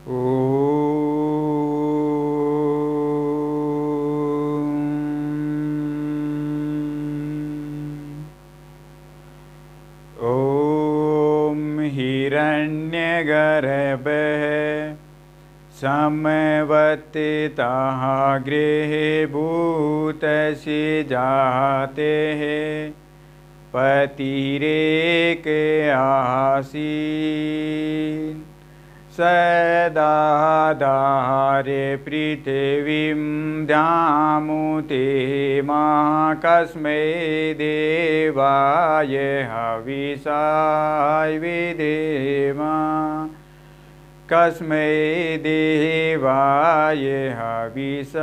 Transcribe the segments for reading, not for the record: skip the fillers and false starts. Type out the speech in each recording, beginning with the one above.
ॐ हिरण्यगर्भः समवर्तितः गृहे भूतस्य जातेः पतिरेक आसीत् सदाधारे पृथिवीं द्यामुते कस्मै देवाय हविषाय विधेम कस्मै देवाय हविषाय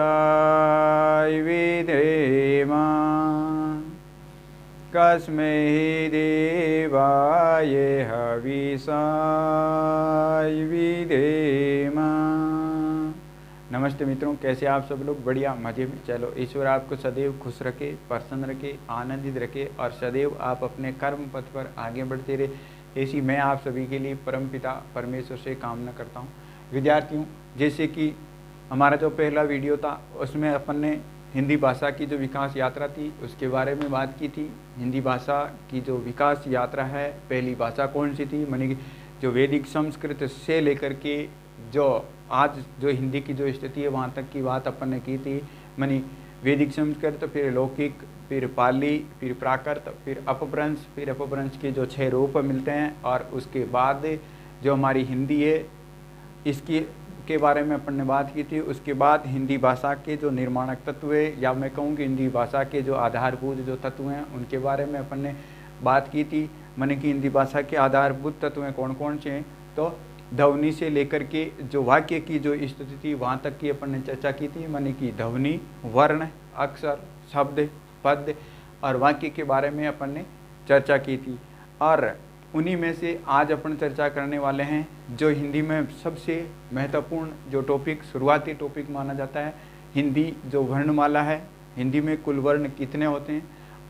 विधेम कस्मै देवाय हविषाय विधेम। नमस्ते मित्रों, कैसे आप सब लोग? बढ़िया, मजे में। चलो, ईश्वर आपको सदैव खुश रखे, प्रसन्न रखे, आनंदित रखे और सदैव आप अपने कर्म पथ पर आगे बढ़ते रहे, ऐसी मैं आप सभी के लिए परमपिता परमेश्वर से कामना करता हूँ। विद्यार्थियों, जैसे कि हमारा जो पहला वीडियो था उसमें अपन ने हिंदी भाषा की जो विकास यात्रा थी उसके बारे में बात की थी। हिंदी भाषा की जो विकास यात्रा है, पहली भाषा कौन सी थी, मानी जो वैदिक संस्कृत से लेकर के जो आज जो हिंदी की जो स्थिति है वहाँ तक की बात अपन ने की थी। मानी वैदिक संस्कृत, फिर लौकिक, फिर पाली, फिर प्राकृत, फिर अपभ्रंश के जो 6 रूप मिलते हैं और उसके बाद जो हमारी हिंदी है इसकी के बारे में अपन ने बात की थी। उसके बाद हिंदी भाषा के जो निर्माणक तत्व है, या मैं कहूँ कि हिंदी भाषा के जो आधारभूत जो तत्व हैं उनके बारे में अपन ने बात की थी। माने कि हिंदी भाषा के आधारभूत तत्व कौन कौन से हैं, तो ध्वनि से लेकर के जो वाक्य की जो स्थिति थी वहाँ तक की अपन ने चर्चा की थी। माने कि ध्वनि, वर्ण, अक्षर, शब्द, पद और वाक्य के बारे में अपन ने चर्चा की थी। और उन्हीं में से आज अपन चर्चा करने वाले हैं जो हिंदी में सबसे महत्वपूर्ण जो टॉपिक, शुरुआती टॉपिक माना जाता है, हिंदी जो वर्णमाला है। हिंदी में कुल वर्ण कितने होते हैं,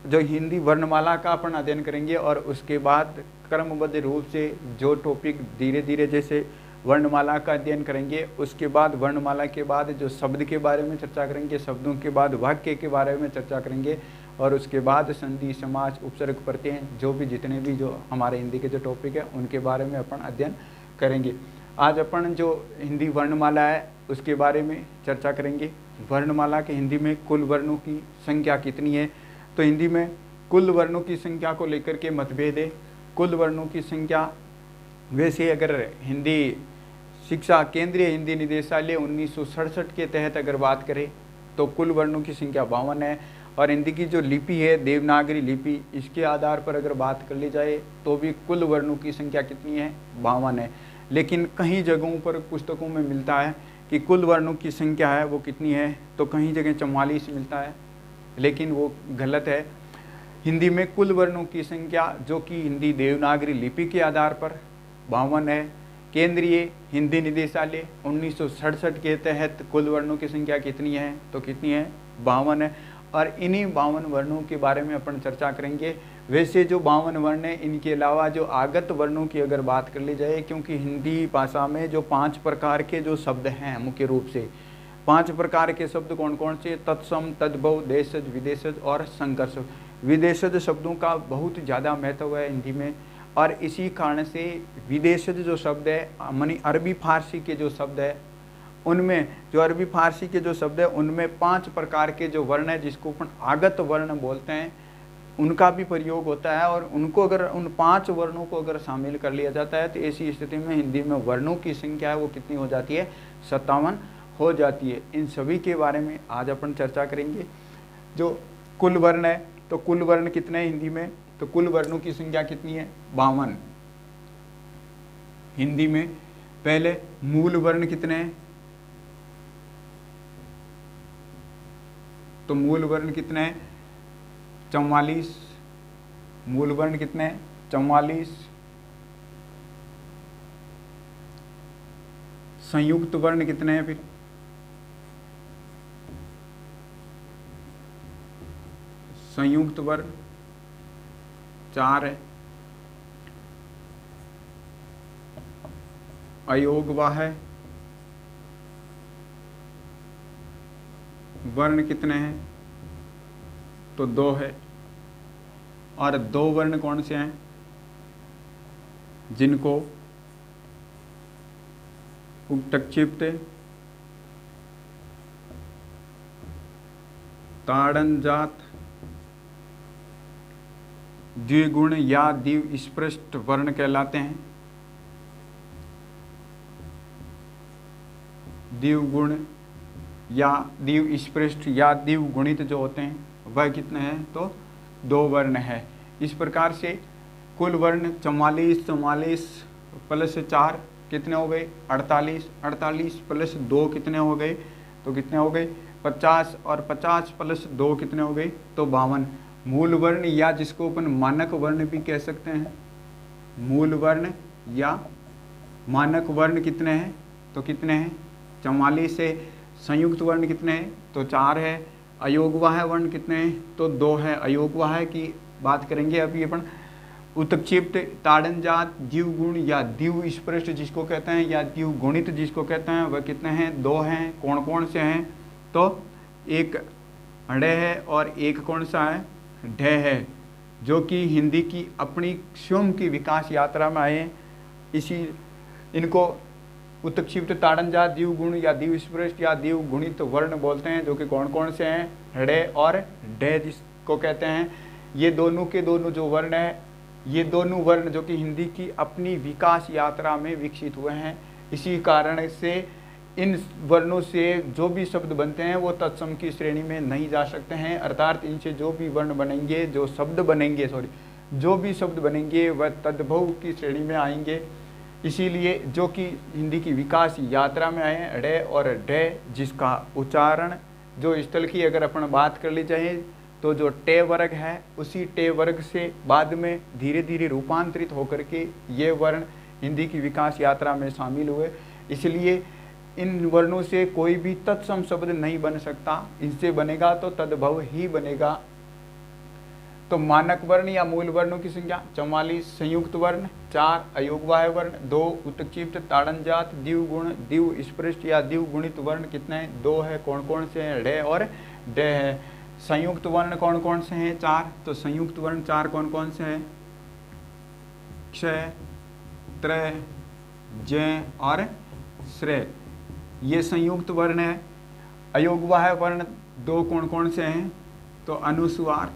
जो हिंदी वर्णमाला का अपन अध्ययन करेंगे और उसके बाद क्रमबद्ध रूप से जो टॉपिक धीरे धीरे जैसे वर्णमाला का अध्ययन करेंगे, उसके बाद वर्णमाला के बाद जो शब्द के बारे में चर्चा करेंगे, शब्दों के बाद वाक्य के बारे में चर्चा करेंगे और उसके बाद संधि, समास, उपसर्ग, प्रत्यय, जो भी जितने भी जो हमारे हिंदी के जो टॉपिक है उनके बारे में अपन अध्ययन करेंगे। आज अपन जो हिंदी वर्णमाला है उसके बारे में चर्चा करेंगे। वर्णमाला के हिंदी में कुल वर्णों की संख्या कितनी है, तो हिंदी में कुल वर्णों की संख्या को लेकर के मतभेद है। कुल वर्णों की संख्या वैसे अगर हिंदी शिक्षा केंद्रीय हिंदी निदेशालय 1967 के तहत अगर बात करें तो कुल वर्णों की संख्या 52 है। और हिंदी की जो लिपि है देवनागरी लिपि, इसके आधार पर अगर बात कर ली जाए तो भी कुल वर्णों की संख्या कितनी है, 52 है। लेकिन कहीं जगहों पर पुस्तकों में मिलता है कि कुल वर्णों की संख्या है वो कितनी है, तो कहीं जगह 44 मिलता है, लेकिन वो गलत है। हिंदी में कुल वर्णों की संख्या जो कि हिंदी देवनागरी लिपि के आधार पर 52 है। केंद्रीय हिंदी निदेशालय 1967 के तहत कुल वर्णों की संख्या कितनी है, तो कितनी है, 52 है। और इन्हीं 52 वर्णों के बारे में अपन चर्चा करेंगे। वैसे जो 52 वर्ण हैं, इनके अलावा जो आगत वर्णों की अगर बात कर ली जाए, क्योंकि हिंदी भाषा में जो 5 प्रकार के जो शब्द हैं, मुख्य रूप से 5 प्रकार के शब्द कौन कौन से, तत्सम, तद्भव, देशज, विदेशज और संकर्ष। विदेशज शब्दों का बहुत ज़्यादा महत्व है हिंदी में, और इसी कारण से विदेशज जो शब्द है, मानी अरबी फारसी के जो शब्द है, उनमें जो अरबी फारसी के जो शब्द है उनमें 5 प्रकार के जो वर्ण है जिसको अपन आगत वर्ण बोलते हैं, उनका भी प्रयोग होता है। और उनको अगर उन 5 वर्णों को अगर शामिल कर लिया जाता है तो ऐसी स्थिति में हिंदी में वर्णों की संख्या है वो कितनी हो जाती है, 57 हो जाती है। इन सभी के बारे में आज अपन चर्चा करेंगे। जो कुल वर्ण है, तो कुल वर्ण कितने हैं हिंदी में, तो कुल वर्णों की संख्या कितनी है, 52 हिंदी में। पहले मूल वर्ण कितने हैं, तो मूल वर्ण कितने हैं, 44। मूल वर्ण कितने हैं, 44। संयुक्त वर्ण कितने हैं, फिर संयुक्त वर्ण 4 है। अयोगवा है वर्ण कितने हैं? तो 2 है। और 2 वर्ण कौन से हैं जिनको उक्तक्षिप्त ताड़नजात द्विगुण या द्विस्पृष्ट वर्ण कहलाते हैं। द्विगुण या द्विस्पृष्ट या द्विगुणित जो होते हैं वह कितने हैं? तो 2 वर्ण है। इस प्रकार से कुल वर्ण 44 प्लस 4 कितने हो गए? 48 प्लस 2 कितने हो गए? तो कितने हो गए? 50 और 50 प्लस 2 कितने हो गए? तो 52। मूल वर्ण या जिसको अपन मानक वर्ण भी कह सकते हैं, मूल वर्ण या मानक वर्ण कितने हैं? तो कितने हैं? 44 से संयुक्त वर्ण कितने हैं? तो 4 है। अयोगवाह वर्ण कितने हैं? तो 2 है। अयोगवाह की बात करेंगे अभी अपन। उत्क्षिप्त ताड़नजात द्विगुण या द्विस्पृष्ट जिसको कहते हैं या द्विगुणित जिसको कहते हैं वह कितने हैं? 2 हैं। कौन कौन से हैं? तो एक ढ है और एक कौन सा है? ढ है, जो कि हिंदी की अपनी स्वयं की विकास यात्रा में आए। इसी इनको उत्क्षिप्त ताड़नजात द्विगुण या द्विस्पृष्ट या द्विगुणित वर्ण बोलते हैं, जो कि कौन कौन से हैं? ढ और ढ जिसको कहते हैं। ये दोनों के दोनों जो वर्ण है, ये दोनों वर्ण जो कि हिंदी की अपनी विकास यात्रा में विकसित हुए हैं। इसी कारण से इन वर्णों से जो भी शब्द बनते हैं वो तत्सम की श्रेणी में नहीं जा सकते हैं, अर्थात इनसे जो भी वर्ण बनेंगे, जो भी शब्द बनेंगे वह तद्भव की श्रेणी में आएंगे। इसीलिए जो कि हिंदी की विकास यात्रा में आए हैं, ढ और ढ जिसका उच्चारण जो स्थल की अगर अपन बात कर ली जाए तो जो टे वर्ग है उसी टे वर्ग से बाद में धीरे धीरे रूपांतरित होकर के ये वर्ण हिंदी की विकास यात्रा में शामिल हुए। इसलिए इन वर्णों से कोई भी तत्सम शब्द नहीं बन सकता, इनसे बनेगा तो तद्भव ही बनेगा। तो मानक वर्ण या मूल वर्णों की संख्या 44, संयुक्त वर्ण 4, अयोगवाह वर्ण 2, उत्क्षिप्त ताड़नजात द्विगुण द्विस्पृष्ट या द्विगुणित वर्ण कितने हैं? 2 है। कौन कौन से हैं? ढ और ढ है। संयुक्त वर्ण कौन कौन से हैं? 4। तो संयुक्त वर्ण 4 कौन कौन से हैं? क्षय, त्रय, जय और श्रेय, ये संयुक्त वर्ण है। अयोगवाह वर्ण 2 कौन कौन से हैं? तो अनुस्वार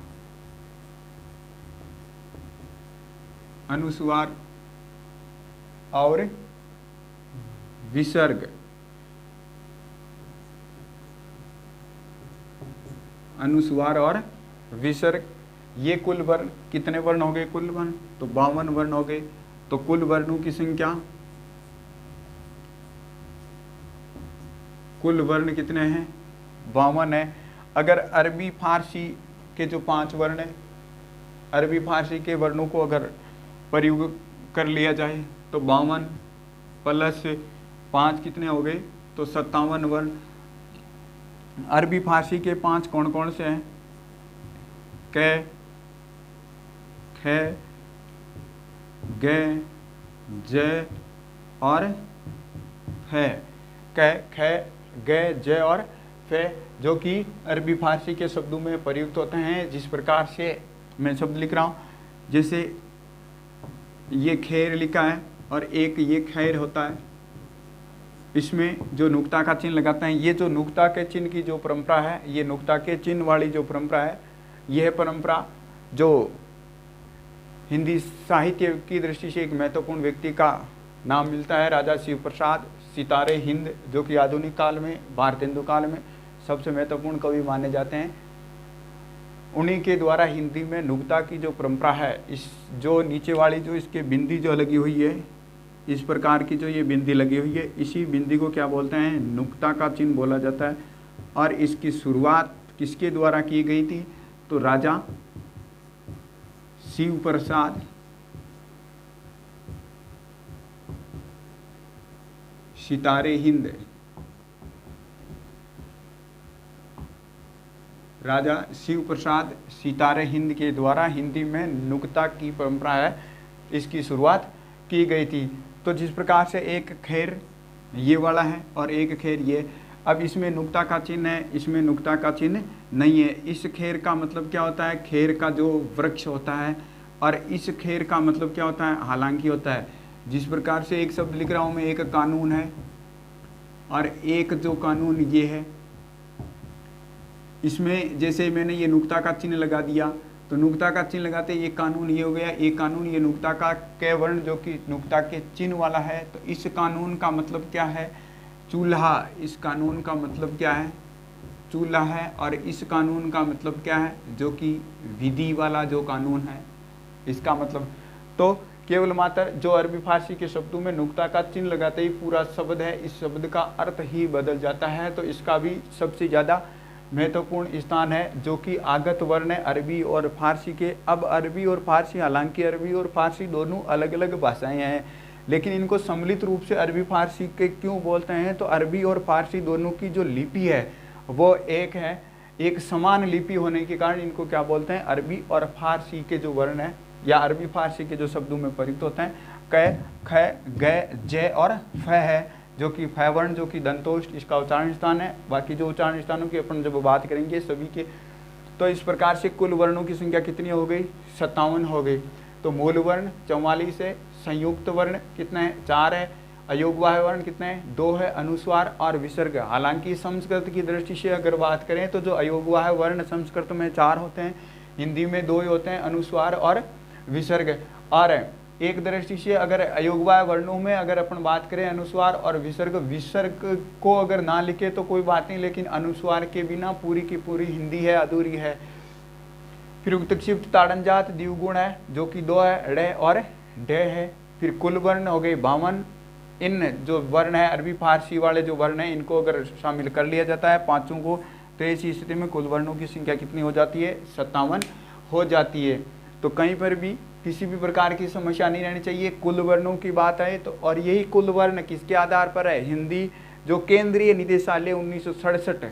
और विसर्ग। अनुस्वार और विसर्ग, ये कुल वर्ण कितने वर्ण हो गए? कुल वर्ण तो 52 वर्ण हो गए। तो कुल वर्णों की संख्या, कुल वर्ण कितने हैं? 52 है। अगर अरबी फारसी के जो 5 वर्ण है, अरबी फारसी के वर्णों को अगर प्रयोग कर लिया जाए तो 52 प्लस 5 कितने हो गए? तो 57 वर्ण। अरबी फारसी के 5 कौन कौन से हैं? क, ख, ग, ज और फ। क, ख, ग, ज और फ जो कि अरबी फारसी के शब्दों में प्रयुक्त होते हैं। जिस प्रकार से मैं शब्द लिख रहा हूँ, जैसे ये खैर लिखा है और एक ये खैर होता है, इसमें जो नुक्ता का चिन्ह लगाते हैं, ये जो नुक्ता के चिन्ह की जो परंपरा है, ये नुक्ता के चिन्ह वाली जो परंपरा है, यह परंपरा जो हिंदी साहित्य की दृष्टि से एक महत्वपूर्ण व्यक्ति का नाम मिलता है, राजा शिव प्रसाद सितारे हिंद, जो कि आधुनिक काल में भारतेंदु काल में सबसे महत्वपूर्ण कवि माने जाते हैं। उन्हीं के द्वारा हिंदी में नुक्ता की जो परंपरा है, इस जो नीचे वाली जो इसके बिंदी जो लगी हुई है, इस प्रकार की जो ये बिंदी लगी हुई है, इसी बिंदी को क्या बोलते हैं? नुक्ता का चिन्ह बोला जाता है। और इसकी शुरुआत किसके द्वारा की गई थी? तो राजा शिव प्रसाद सितारे हिंद, राजा शिव प्रसाद सितारे हिंद के द्वारा हिंदी में नुक्ता की परंपरा है, इसकी शुरुआत की गई थी। तो जिस प्रकार से एक खैर ये वाला है और एक खैर ये, अब इसमें नुक्ता का चिन्ह है, इसमें नुक्ता का चिन्ह नहीं है। इस खेर का मतलब क्या होता है, खेर का जो वृक्ष होता है, और इस खेर का मतलब क्या होता है, हालांकि होता है। जिस प्रकार से एक शब्द लिख रहा हूं मैं, एक कानून है और एक जो कानून ये है, इसमें जैसे मैंने ये नुक्ता का चिन्ह लगा दिया, तो नुक्ता का चिन्ह लगाते ये कानून ये हो गया, एक कानून, ये नुक्ता का क वर्ण जो कि नुक्ता के चिन्ह वाला है। तो इस कानून का मतलब क्या है, चूल्हा। इस कानून का मतलब क्या है, चूल्हा है। और इस कानून का मतलब क्या है, जो कि विधि वाला जो कानून है, इसका मतलब। तो केवल मात्र जो अरबी फारसी के शब्दों में नुक्ता का चिन्ह लगाते ही पूरा शब्द है, इस शब्द का अर्थ ही बदल जाता है। तो इसका भी सबसे ज़्यादा महत्वपूर्ण स्थान है, जो कि आगत वर्ण है अरबी और फारसी के। अब अरबी और फारसी, हालांकि अरबी और फारसी दोनों अलग अलग भाषाएं हैं, लेकिन इनको सम्मिलित रूप से अरबी फारसी के क्यों बोलते हैं, तो अरबी और फारसी दोनों की जो लिपि है वो एक है, एक समान लिपि होने के कारण इनको क्या बोलते हैं, अरबी और फारसी के जो वर्ण है या अरबी फारसी के जो शब्दों में प्रयुक्त होते हैं, क, ख, ग, ज और फ है, जो कि फ वर्ण जो कि दंतोष्ठ इसका उच्चारण स्थान है। बाकी जो उच्चारण स्थानों की अपन जब बात करेंगे सभी के, तो इस प्रकार से कुल वर्णों की संख्या कितनी हो गई, 57 हो गई। तो मूल वर्ण 44 है, संयुक्त वर्ण कितना है, 4 है, अयोगवाह वर्ण कितना है, 2 है, अनुस्वार और विसर्ग। हालांकि संस्कृत की दृष्टि से अगर बात करें तो जो अयोगवाह वर्ण संस्कृत में 4 होते हैं, हिंदी में 2 ही होते हैं, अनुस्वार और विसर्ग। और एक दृष्टि से अगर अयोगवाह वर्णों में अगर अपन बात करें अनुस्वार और विसर्ग, विसर्ग को अगर ना लिखे तो कोई बात नहीं, लेकिन अनुस्वार के बिना पूरी की पूरी हिंदी है अधूरी है। फिर उत्क्षिप्त ताड़नजात द्विगुण है, जो कि 2 है, ड़ और ड है। फिर कुल वर्ण हो गए 52। इन जो वर्ण है अरबी फारसी वाले जो वर्ण है, इनको अगर शामिल कर लिया जाता है पांचों को, तो ऐसी स्थिति में कुल वर्णों की संख्या कितनी हो जाती है, 57 हो जाती है। तो कहीं पर भी किसी भी प्रकार की समस्या नहीं रहनी चाहिए। कुल वर्णों की बात है तो, और यही कुल वर्ण किसके आधार पर है, हिंदी जो केंद्रीय निदेशालय 1967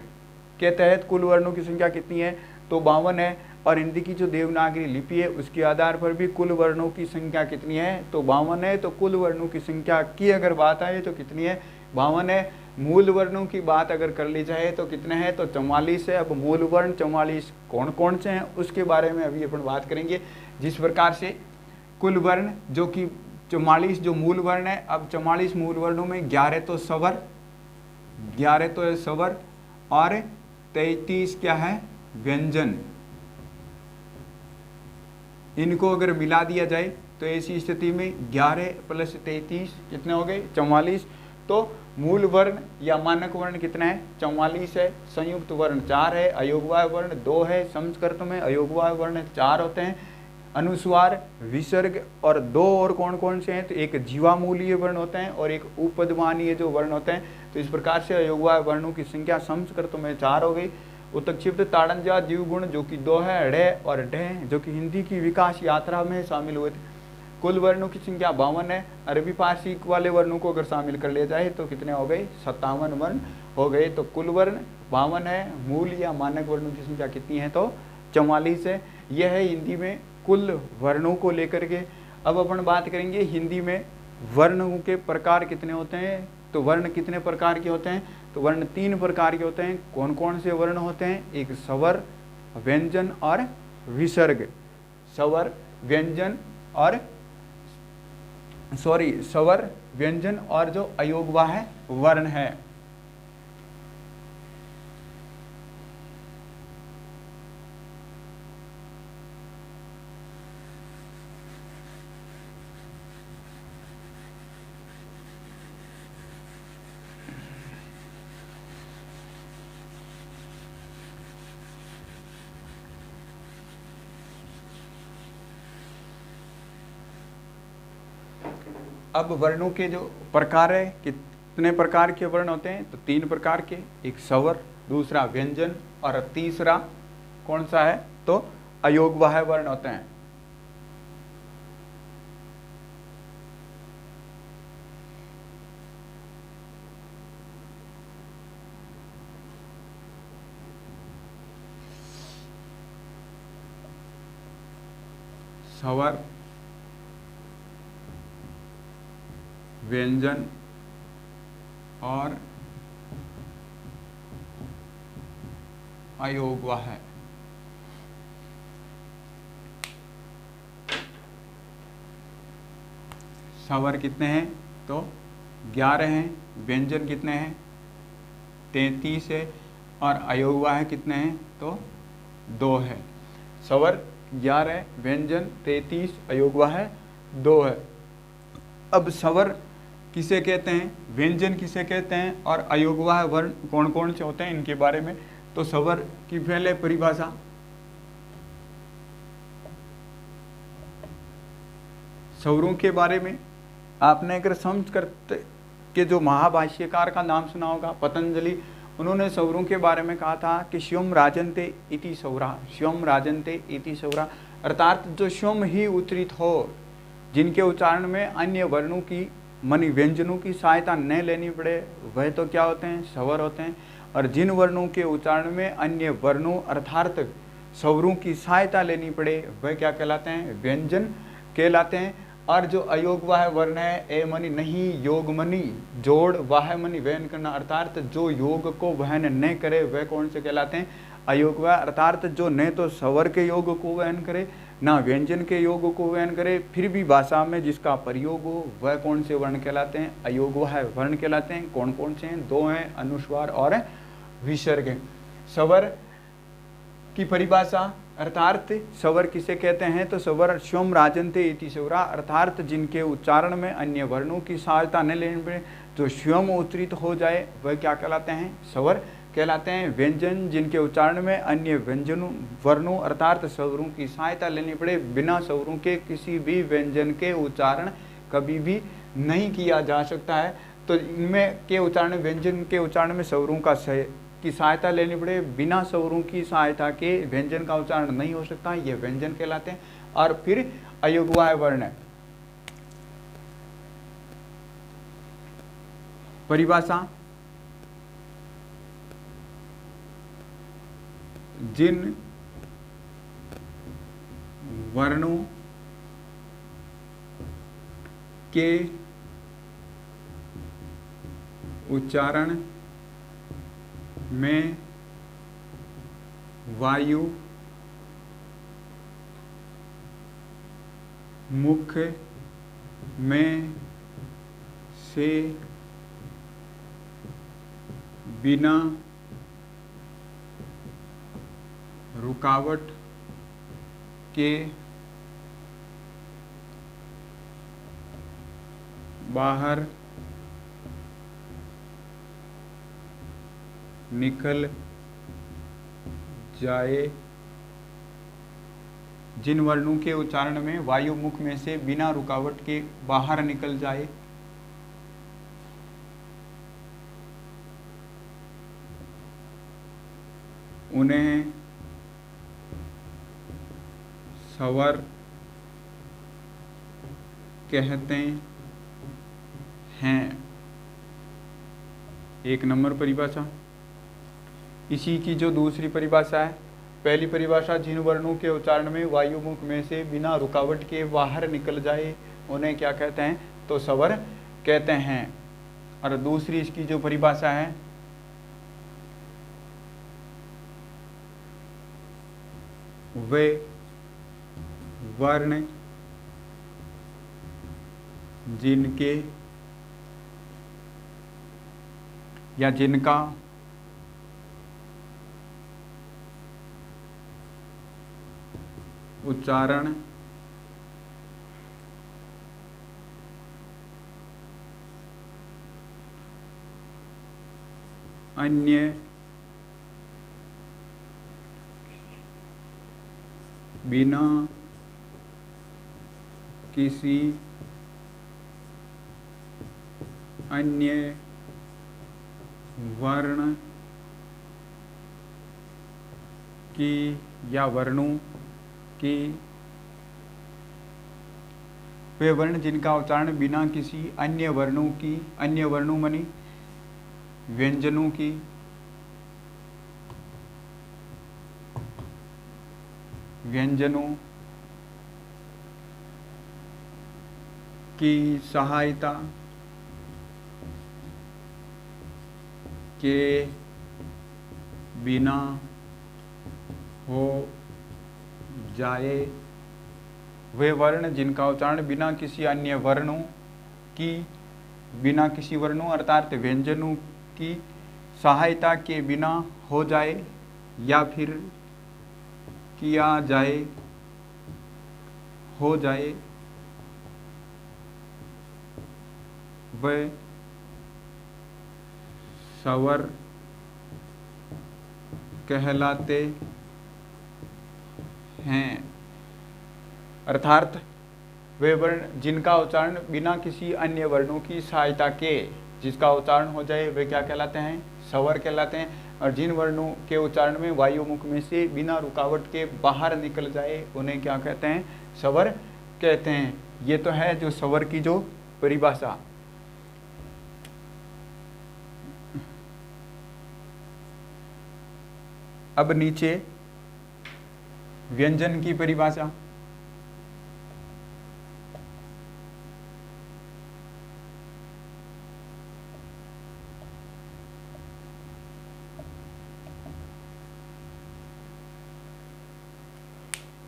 के तहत कुल वर्णों की संख्या कितनी है, तो 52 है। और हिंदी की जो देवनागरी लिपि है उसके आधार पर भी कुल वर्णों की संख्या कितनी है, तो 52 है। तो कुल वर्णों की संख्या की अगर बात आए तो कितनी है, 52 है। मूल वर्णों की बात अगर कर ली जाए तो कितने हैं, तो 44 है। अब मूल वर्ण 44 कौन कौन से हैं उसके बारे में अभी अपन बात करेंगे। जिस प्रकार से कुल वर्ण जो कि 44 जो मूल वर्ण है, अब 44 मूल वर्णों में 11 तो स्वर, 11 तो है स्वर, और 33 क्या है, व्यंजन। इनको अगर मिला दिया जाए तो ऐसी स्थिति में 11 + 33 कितने हो गए, 44। तो मूल वर्ण या मानक वर्ण कितना है, 44 है। संयुक्त वर्ण 4 है, अयोगवाह वर्ण 2 है। संस्कृत में अयोगवाह वर्ण 4 होते हैं, अनुस्वार, विसर्ग और 2 और कौन कौन से हैं, तो एक जीवामूलीय वर्ण होते हैं और एक उपदमानीय जो वर्ण होते हैं। तो इस प्रकार से अयोगवाह वर्णों की संख्या संस्कृत में 4 हो गई। उत्क्षिप्त ताड़नजात द्विगुण जो कि 2 है, ड़ और ढ, जो कि हिंदी की विकास यात्रा में शामिल हुए थे। कुल वर्णों की संख्या 52 है। अरबी फारसी वाले वर्णों को अगर शामिल कर लिया जाए तो कितने हो गए, 57 वर्ण हो गए। तो कुल वर्ण 52 है, मूल या मानक वर्णों की संख्या कितनी है, तो 44 है। यह है हिंदी में कुल वर्णों को लेकर के। अब अपन बात करेंगे हिंदी में वर्णों के प्रकार कितने होते हैं, तो वर्ण कितने प्रकार के होते हैं, तो वर्ण 3 प्रकार के होते हैं। कौन कौन से वर्ण होते हैं, एक स्वर, व्यंजन और विसर्ग। स्वर, व्यंजन और स्वर, व्यंजन और जो अयोगवाह वर्ण है। अब वर्णों के जो प्रकार है, कितने प्रकार के वर्ण होते हैं, तो 3 प्रकार के, एक स्वर, दूसरा व्यंजन और तीसरा कौन सा है, तो अयोगवाह वर्ण होते हैं। स्वर, व्यंजन और अयोगवाह है। स्वर कितने हैं? तो 11 हैं। व्यंजन कितने हैं? 33 है। और अयोगवाह कितने हैं? तो 2 है। स्वर 11, व्यंजन 33, अयोगवाह 2 है। अब स्वर किसे कहते हैं, व्यंजन किसे कहते हैं और अयोगवाह वर्ण कौन कौन से होते हैं, इनके बारे में। तो स्वर की पहले परिभाषा, स्वरों के बारे में आपने अगर समझ करते के जो महाभाष्यकार का नाम सुना होगा पतंजलि, उन्होंने स्वरों के बारे में कहा था कि स्वयं राजन्ते इति स्वरा, स्वयं राजन्ते इति स्वरा, अर्थात जो स्वयं ही उच्चारित हो, जिनके उच्चारण में अन्य वर्णों की मानी व्यंजनों की सहायता न लेनी पड़े, वह तो क्या होते हैं? स्वर होते हैं। और जिन वर्णों के उच्चारण में अन्य वर्णों अर्थात स्वरों की सहायता लेनी पड़े, वह क्या कहलाते हैं? व्यंजन कहलाते हैं। और जो अयोगवाह वर्ण है, ए मनी नहीं, योग मनी जोड़, वाह मनी वहन करना, अर्थात जो योग को वहन न करे, वह कौन से कहलाते हैं? अयोगवाह। अर्थात जो न तो स्वर के योग को वहन करे, ना व्यंजन के योग को वहन करे, फिर भी भाषा में जिसका प्रयोग हो, वह कौन से वर्ण कहलाते हैं? अयोगवाह वर्ण कहलाते हैं। कौन कौन से हैं? 2 हैं, अनुस्वार और विसर्ग। स्वर की परिभाषा, अर्थात स्वर किसे कहते हैं? तो स्वर स्वयं राजन्ते इति स्वरा, अर्थात जिनके उच्चारण में अन्य वर्णों की सहायता न लेने पड़े, जो स्वयं उच्चारित हो जाए, वह क्या कहलाते हैं? स्वर कहलाते हैं। व्यंजन जिनके उच्चारण में अन्य व्यंजनों वर्णों अर्थात स्वरों की सहायता लेनी पड़े, बिना स्वरों के किसी भी व्यंजन के उच्चारण कभी भी नहीं किया जा सकता है। तो इनमें के उच्चारण, व्यंजन के उच्चारण में स्वरों की सहायता लेनी पड़े, बिना स्वरों की सहायता के व्यंजन का उच्चारण नहीं हो सकता, ये व्यंजन कहलाते हैं। और फिर अयोगवाह वर्ण परिभाषा, जिन वर्णों के उच्चारण में वायु मुख में से बिना रुकावट के बाहर निकल जाए, जिन वर्णों के उच्चारण में वायु मुख में से बिना रुकावट के बाहर निकल जाए, उन्हें स्वर कहते हैं। 1 नंबर परिभाषा। इसी की जो दूसरी परिभाषा है, पहली परिभाषा जिन वर्णों के उच्चारण में वायु मुख में से बिना रुकावट के बाहर निकल जाए, उन्हें क्या कहते हैं? तो स्वर कहते हैं। और दूसरी इसकी जो परिभाषा है, वे वर्ण जिनके या जिनका उच्चारण अन्य बिना किसी अन्य वर्ण की या वर्णों की, वे वर्ण जिनका उच्चारण बिना किसी अन्य वर्णों की, अन्य वर्णों मानी व्यंजनों की, व्यंजनों की सहायता के बिना हो जाए। वे वर्ण जिनका उच्चारण बिना किसी अन्य वर्णों अर्थात व्यंजनों की सहायता के बिना हो जाए या फिर किया जाए, हो जाए, वे स्वर कहलाते हैं। अर्थात वे वर्ण जिनका उच्चारण बिना किसी अन्य वर्णों की सहायता के जिसका उच्चारण हो जाए वे क्या कहलाते हैं? स्वर कहलाते हैं। और जिन वर्णों के उच्चारण में वायु मुख में से बिना रुकावट के बाहर निकल जाए उन्हें क्या कहते हैं? स्वर कहते हैं। ये तो है जो स्वर की जो परिभाषा। अब नीचे व्यंजन की परिभाषा।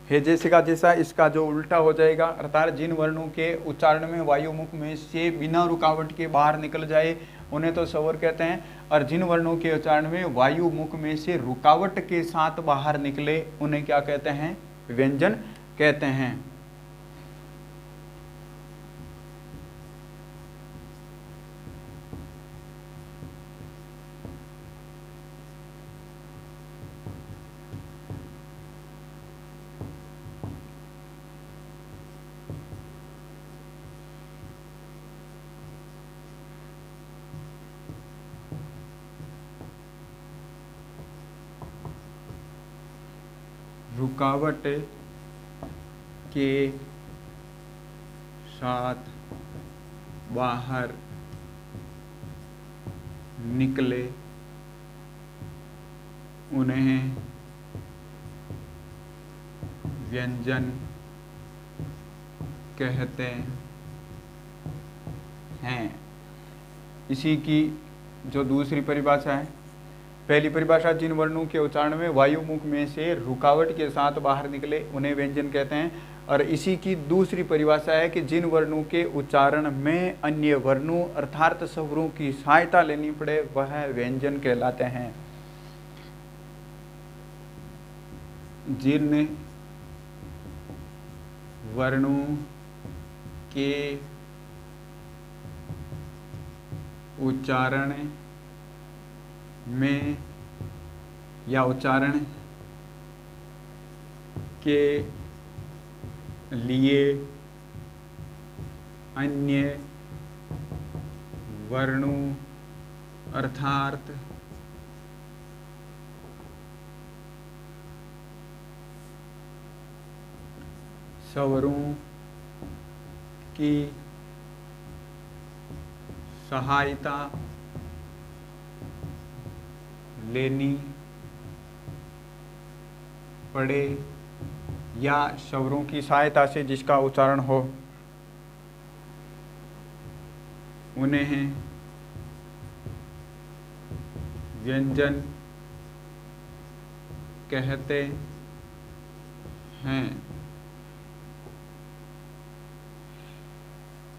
है जैसे का जैसा इसका जो उल्टा हो जाएगा, अर्थात जिन वर्णों के उच्चारण में वायु मुख में से बिना रुकावट के बाहर निकल जाए उन्हें तो स्वर कहते हैं, और जिन वर्णों के उच्चारण में वायु मुख में से रुकावट के साथ बाहर निकले उन्हें क्या कहते हैं? व्यंजन कहते हैं। रुकावट के साथ बाहर निकले उन्हें व्यंजन कहते हैं। इसी की जो दूसरी परिभाषा है, पहली परिभाषा जिन वर्णों के उच्चारण में वायु मुख में से रुकावट के साथ बाहर निकले उन्हें व्यंजन कहते हैं, और इसी की दूसरी परिभाषा है कि जिन वर्णों के उच्चारण में अन्य वर्णों अर्थात स्वरों की सहायता लेनी पड़े वह व्यंजन कहलाते हैं। जिन वर्णों के उच्चारण में या उच्चारण के लिए अन्य वर्णों अर्थात स्वरों की सहायता लेनी पड़े या स्वरों की सहायता से जिसका उच्चारण हो उन्हें व्यंजन कहते हैं।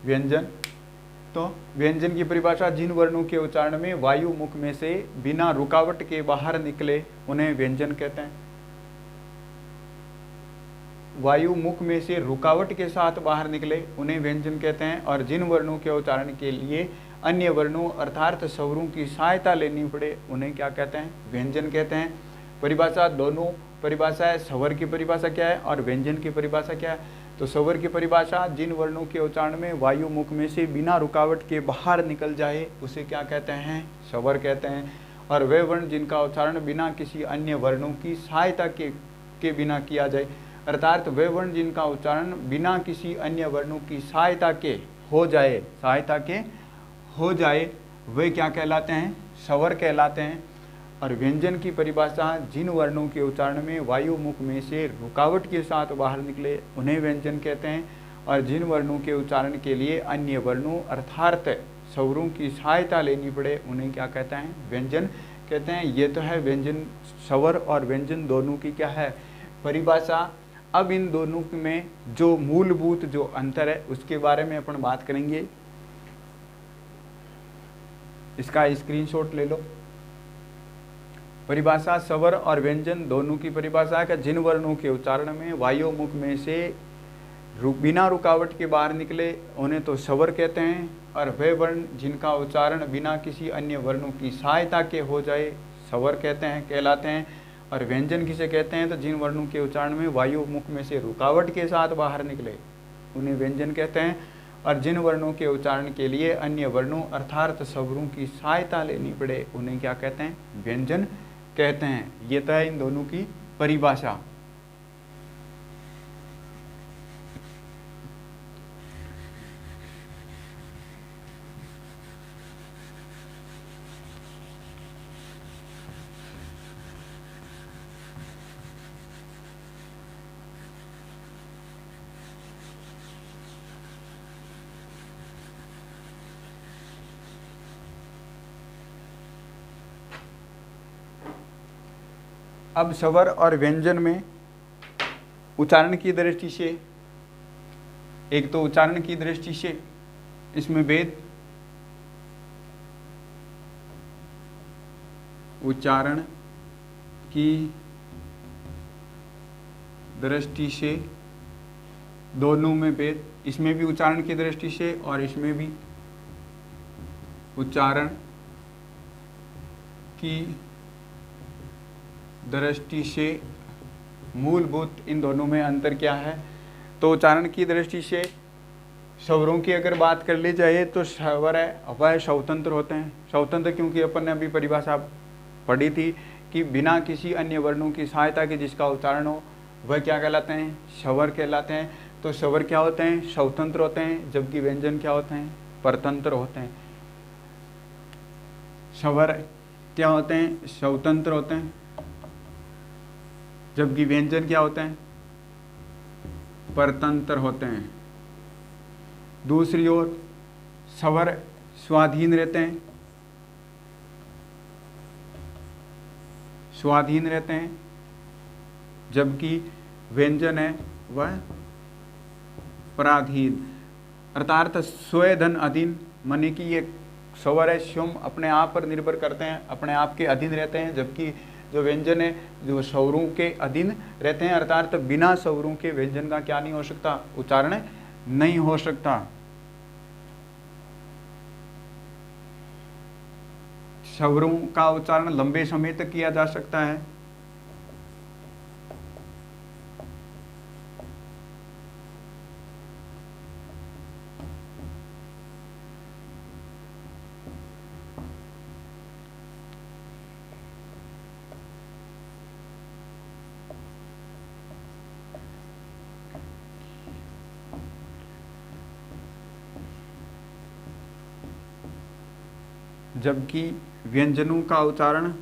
व्यंजन, तो व्यंजन की परिभाषा जिन वर्णों के उच्चारण में वायु मुख में से बिना रुकावट के बाहर निकले उन्हें व्यंजन कहते हैं। वायु मुख में से रुकावट के साथ बाहर निकले उन्हें व्यंजन कहते हैं, और जिन वर्णों के उच्चारण के लिए अन्य वर्णों अर्थात स्वरों की सहायता लेनी पड़े उन्हें क्या कहते हैं? व्यंजन कहते हैं। परिभाषा दोनों परिभाषा है, स्वर की परिभाषा क्या है और व्यंजन की परिभाषा क्या है। तो स्वर की परिभाषा जिन वर्णों के उच्चारण में वायु मुख में से बिना रुकावट के बाहर निकल जाए उसे क्या कहते हैं? स्वर कहते हैं। और वे वर्ण जिनका उच्चारण बिना किसी अन्य वर्णों की सहायता के बिना किया जाए, अर्थात वे वर्ण जिनका उच्चारण बिना किसी अन्य वर्णों की सहायता के हो जाए वे क्या कहलाते हैं? स्वर कहलाते हैं। और व्यंजन की परिभाषा जिन वर्णों के उच्चारण में वायु मुख में से रुकावट के साथ बाहर निकले उन्हें व्यंजन कहते हैं, और जिन वर्णों के उच्चारण के लिए अन्य वर्णों अर्थात स्वरों की सहायता लेनी पड़े उन्हें क्या कहते हैं? व्यंजन कहते हैं ये तो है व्यंजन, स्वर और व्यंजन दोनों की क्या है परिभाषा। अब इन दोनों में जो मूलभूत जो अंतर है उसके बारे में अपन बात करेंगे। इसका स्क्रीनशॉट ले लो। परिभाषा स्वर और व्यंजन दोनों की परिभाषा का जिन वर्णों के उच्चारण में वायु मुख में से बिना रुकावट के बाहर निकले उन्हें तो स्वर कहते हैं, और वे वर्ण जिनका उच्चारण बिना किसी अन्य वर्णों की सहायता के हो जाए स्वर कहते हैं कहलाते हैं। और व्यंजन किसे कहते हैं तो जिन वर्णों के उच्चारण में वायु मुख में से रुकावट के साथ बाहर निकले उन्हें व्यंजन कहते हैं, और जिन वर्णों के उच्चारण के लिए अन्य वर्णों अर्थात स्वरों की सहायता लेनी पड़े उन्हें क्या कहते हैं व्यंजन कहते हैं। ये तो है इन दोनों की परिभाषा। अब स्वर और व्यंजन में उच्चारण की दृष्टि से, एक तो उच्चारण की दृष्टि से इसमें भेद, उच्चारण की दृष्टि से दोनों में भेद, इसमें भी उच्चारण की दृष्टि से और इसमें भी उच्चारण की दृष्टि से मूलभूत इन दोनों में अंतर क्या है। तो उच्चारण की दृष्टि से स्वरों की अगर बात कर ली जाए तो स्वर है वह स्वतंत्र होते हैं। स्वतंत्र क्योंकि अपन ने अभी परिभाषा पढ़ी थी कि बिना किसी अन्य वर्णों की सहायता के जिसका उच्चारण हो वह क्या कहलाते हैं स्वर कहलाते हैं। तो स्वर क्या होते हैं स्वतंत्र होते हैं, जबकि व्यंजन क्या होते हैं परतंत्र होते हैं। स्वर क्या होते हैं स्वतंत्र होते हैं, जबकि व्यंजन क्या होते हैं परतंत्र होते हैं। दूसरी ओर स्वर स्वाधीन रहते हैं, स्वाधीन रहते हैं, जबकि व्यंजन है वह पराधीन, अर्थात स्वधन अधीन। माने कि ये स्वर है स्वयं अपने आप पर निर्भर करते हैं, अपने आप के अधीन रहते हैं, जबकि जो व्यंजन है जो स्वरों के अधीन रहते हैं, अर्थात बिना स्वरों के व्यंजन का क्या नहीं हो सकता उच्चारण नहीं हो सकता। स्वरों का उच्चारण लंबे समय तक किया जा सकता है, जबकि व्यंजनों का उच्चारण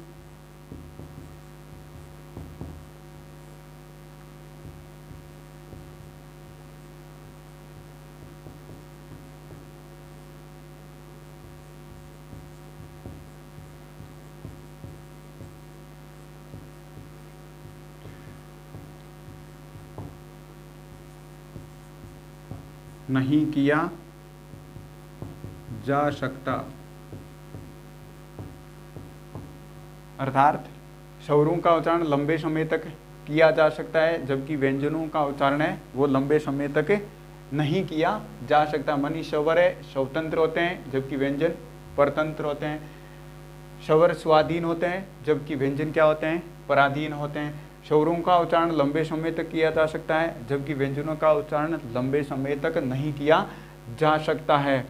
नहीं किया जा सकता, अर्थात स्वरों का उच्चारण लंबे समय तक किया जा सकता है, जबकि व्यंजनों का उच्चारण है वो लंबे समय तक नहीं किया जा सकता। मानी स्वर है स्वतंत्र होते हैं, जबकि व्यंजन परतंत्र होते हैं। स्वर स्वाधीन होते हैं, जबकि व्यंजन क्या होते हैं पराधीन होते हैं। स्वरों का उच्चारण लंबे समय तक किया जा सकता है, जबकि व्यंजनों का उच्चारण लंबे समय तक नहीं किया जा सकता है।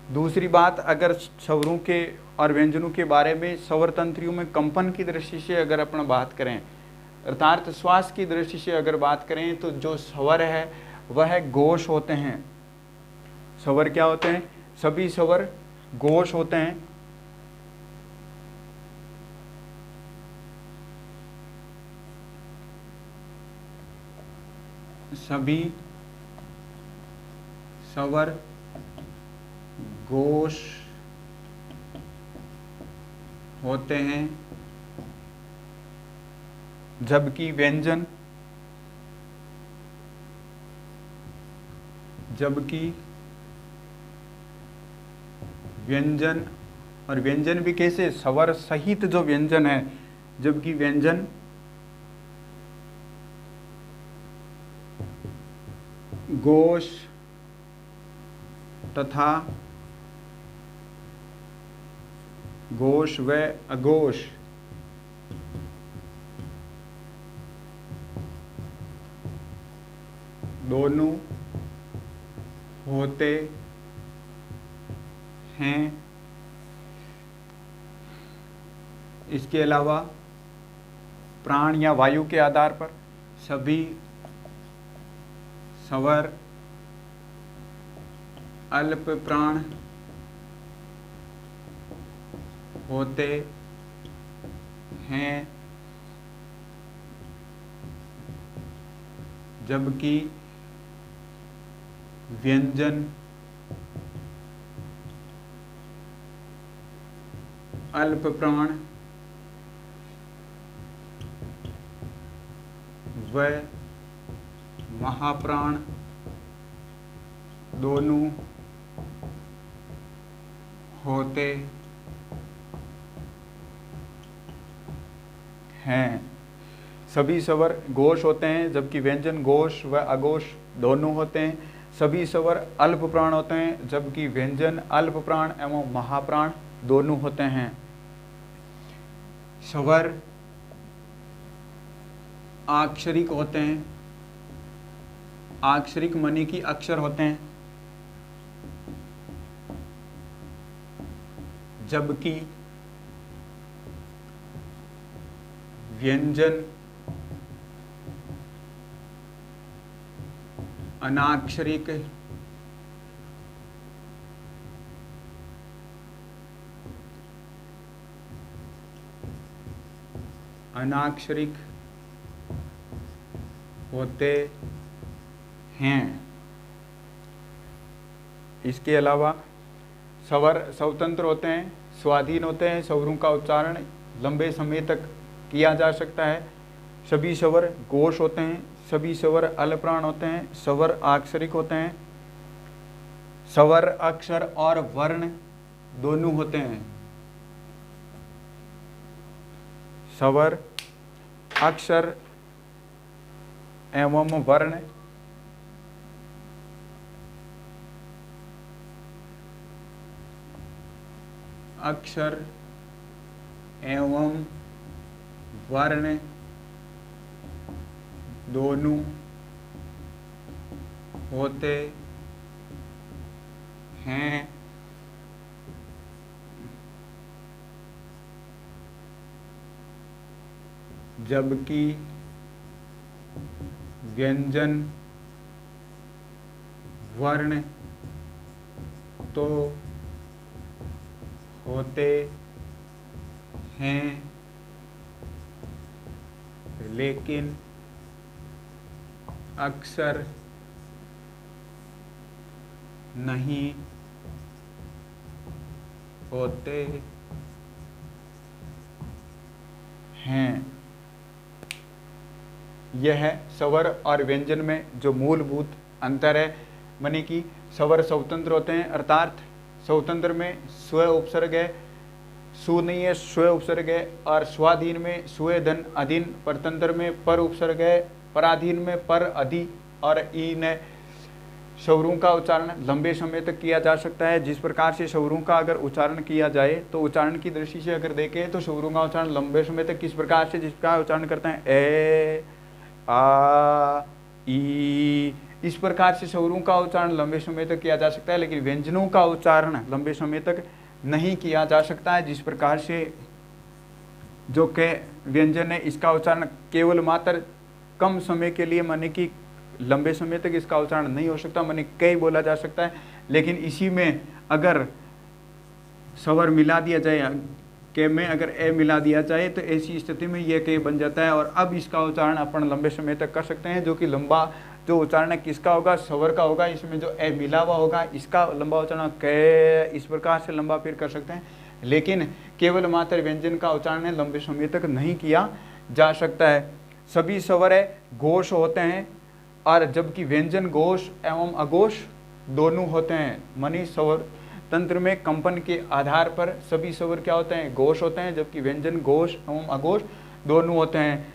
दूसरी बात, अगर स्वरों के और व्यंजनों के बारे में स्वर तंत्रियों में कंपन की दृष्टि से अगर अपन बात करें, अर्थात श्वास की दृष्टि से अगर बात करें, तो जो स्वर है वह घोष होते हैं। स्वर क्या होते हैं? सभी स्वर घोष होते हैं। सभी स्वर घोष होते हैं, जबकि व्यंजन और व्यंजन भी कैसे, स्वर सहित जो व्यंजन है, जबकि व्यंजन घोष तथा घोष व अघोष दोनों होते हैं। इसके अलावा प्राण या वायु के आधार पर सभी स्वर अल्प प्राण होते हैं, जबकि व्यंजन अल्प प्राण व महाप्राण दोनों होते हैं। सभी स्वर घोष होते हैं, जबकि व्यंजन घोष व अघोष दोनों होते हैं। सभी स्वर अल्प प्राण होते हैं, जबकि व्यंजन अल्प प्राण एवं महाप्राण दोनों होते हैं। स्वर आक्षरिक होते हैं, आक्षरिक मनी की अक्षर होते हैं, जबकि व्यंजन अनाक्षरिक होते हैं। इसके अलावा स्वर स्वतंत्र होते हैं, स्वाधीन होते हैं, स्वरों का उच्चारण लंबे समय तक किया जा सकता है। सभी स्वर घोष होते हैं, सभी स्वर अल्पप्राण होते हैं, स्वर आक्षरिक होते हैं, स्वर अक्षर और वर्ण दोनों होते हैं। स्वर अक्षर एवं वर्ण अक्षर एवं वर्ण दोनों होते हैं। जबकि व्यंजन वर्ण तो होते हैं, लेकिन अक्षर नहीं होते हैं। यह स्वर और व्यंजन में जो मूलभूत अंतर है, माने कि स्वर स्वतंत्र होते हैं, अर्थात स्वतंत्र में स्व उपसर्ग है, सु नहीं है, स्व उपसर्ग है, और स्वाधीन में स्व धन अधीन, परतंत्र में पर उपसर्ग है, पराधीन में पर अधि और ईन है। स्वरों का उच्चारण लंबे समय तक किया जा सकता है। जिस प्रकार से स्वरों का अगर उच्चारण किया जाए तो उच्चारण की दृष्टि से अगर देखें तो स्वरों का उच्चारण लंबे समय तक किस प्रकार से जिसका उच्चारण करते हैं, ए आ ई, इस प्रकार से स्वरों का उच्चारण लंबे समय तक किया जा सकता है, लेकिन व्यंजनों का उच्चारण लंबे समय तक नहीं किया जा सकता है। जिस प्रकार से जो के व्यंजन है इसका उच्चारण केवल मात्र कम समय के लिए, माने कि लंबे समय तक इसका उच्चारण नहीं हो सकता, माने कई बोला जा सकता है। लेकिन इसी में अगर स्वर मिला दिया जाए, के में अगर ए मिला दिया जाए तो ऐसी स्थिति में यह के बन जाता है, और अब इसका उच्चारण अपन लंबे समय तक कर सकते हैं। जो कि लंबा जो उच्चारण है किसका होगा, स्वर का होगा। इसमें जो ए मिला हुआ होगा इसका लंबा उच्चारण के, इस प्रकार से लंबा फिर कर सकते हैं। लेकिन केवल मात्र व्यंजन का उच्चारण लंबे समय तक नहीं किया जा सकता है। सभी स्वर घोष होते हैं, और जबकि व्यंजन घोष एवं अघोष दोनों होते हैं। मनी स्वर तंत्र में कंपन के आधार पर सभी स्वर क्या होते हैं? घोष होते हैं, जबकि व्यंजन घोष एवं अघोष दोनों होते हैं।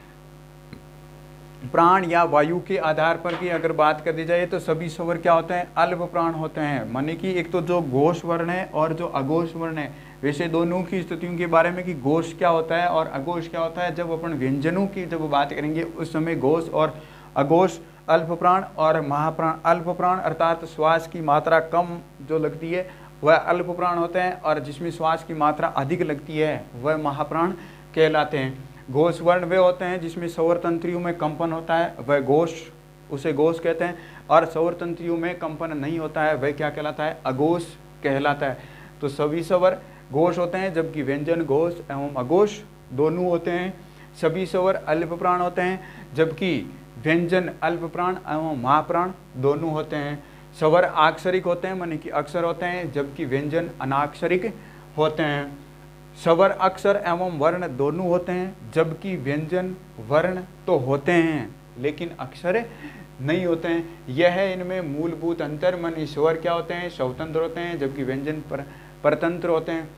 प्राण या वायु के आधार पर की अगर बात कर दी जाए तो सभी स्वर क्या होते हैं? अल्प प्राण होते हैं। माने कि एक तो जो घोष वर्ण है और जो अघोष वर्ण है, वैसे दोनों की स्थितियों के बारे में कि घोष क्या होता है और अघोष क्या होता है, जब अपन व्यंजनों की जब बात करेंगे उस समय घोष और अघोष अल्प प्राण और महाप्राण। अल्प प्राण अर्थात श्वास की मात्रा कम जो लगती है वह अल्प प्राण होते हैं, और जिसमें श्वास की मात्रा अधिक लगती है वह महाप्राण कहलाते हैं। घोष वर्ण वे होते हैं जिसमें स्वर तंत्रियों में कंपन होता है, वह घोष, उसे घोष कहते हैं, और स्वर तंत्रियों में कंपन नहीं होता है वह क्या कहलाता है? अघोष कहलाता है। तो सभी स्वर घोष होते हैं, जबकि व्यंजन घोष एवं अघोष दोनों होते हैं। सभी स्वर अल्प प्राण होते हैं, जबकि व्यंजन अल्प प्राण एवं महाप्राण दोनों होते हैं। स्वर अक्षरिक होते हैं, माने कि अक्षर होते हैं, जबकि व्यंजन अनाक्षरिक होते हैं। स्वर अक्षर एवं वर्ण दोनों होते हैं, जबकि व्यंजन वर्ण तो होते हैं लेकिन अक्षर नहीं होते हैं। यह है इनमें मूलभूत अंतर। माने स्वर क्या होते हैं? स्वतंत्र होते हैं, जबकि व्यंजन परतंत्र होते हैं।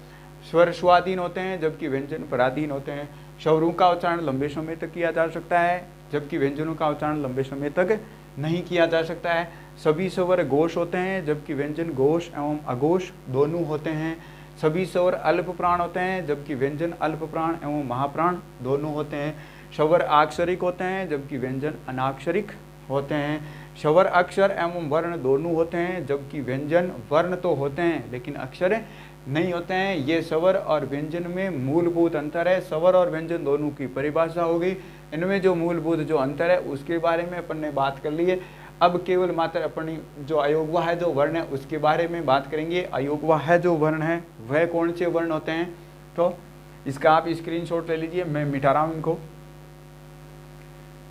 स्वर स्वाधीन होते हैं, जबकि व्यंजन पराधीन होते हैं। स्वरों का उच्चारण लंबे समय तक किया जा सकता है, जबकि व्यंजनों का उच्चारण लंबे समय तक नहीं किया जा सकता है। सभी स्वर घोष होते हैं, जबकि व्यंजन घोष एवं अघोष दोनों होते हैं। सभी स्वर अल्प प्राण होते हैं, जबकि व्यंजन अल्प प्राण एवं महाप्राण दोनों होते हैं। स्वर अक्षरिक होते हैं, जबकि व्यंजन अनाक्षरिक होते हैं। स्वर अक्षर एवं वर्ण दोनों होते हैं, जबकि व्यंजन वर्ण तो होते हैं लेकिन अक्षर नहीं होते हैं। ये स्वर और व्यंजन में मूलभूत अंतर है। स्वर और व्यंजन दोनों की परिभाषा होगी। इनमें जो मूलभूत जो अंतर है उसके बारे में अपन ने बात कर ली है। अब केवल मात्र अपनी जो अयोगवा है जो वर्ण है उसके बारे में बात करेंगे। अयोगवा है जो वर्ण है वह कौन से वर्ण होते हैं? तो इसका आप स्क्रीनशॉट ले लीजिए, मैं मिटा रहा हूँ इनको।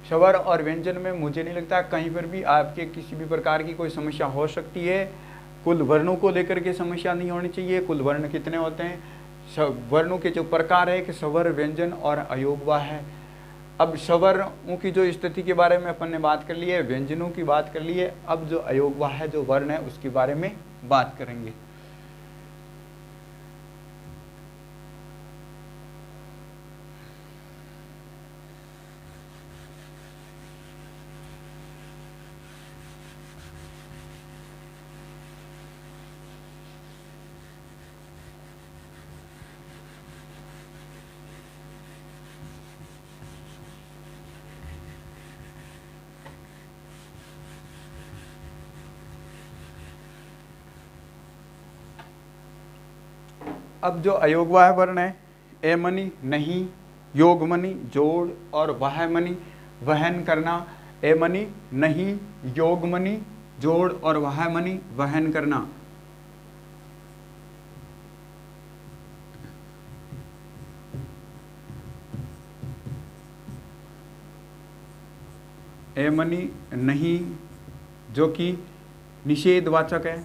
स्वर और व्यंजन में मुझे नहीं लगता कहीं पर भी आपके किसी भी प्रकार की कोई समस्या हो सकती है। कुल वर्णों को लेकर के समस्या नहीं होनी चाहिए। कुल वर्ण कितने होते हैं? वर्णों के जो प्रकार है कि स्वर, व्यंजन और अयोगवा है। अब स्वरों की जो स्थिति के बारे में अपन ने बात कर ली है, व्यंजनों की बात कर ली है। अब जो अयोगवा है जो वर्ण है उसके बारे में बात करेंगे। अब जो अयोगवाह वर्ण है, ए मनी नहीं, योग मनी जोड़ और वाह मनी वहन करना। ए मनी नहीं, योग मनी जोड़ और वाह मनी वहन करना। ए मनी नहीं जो कि निषेधवाचक है,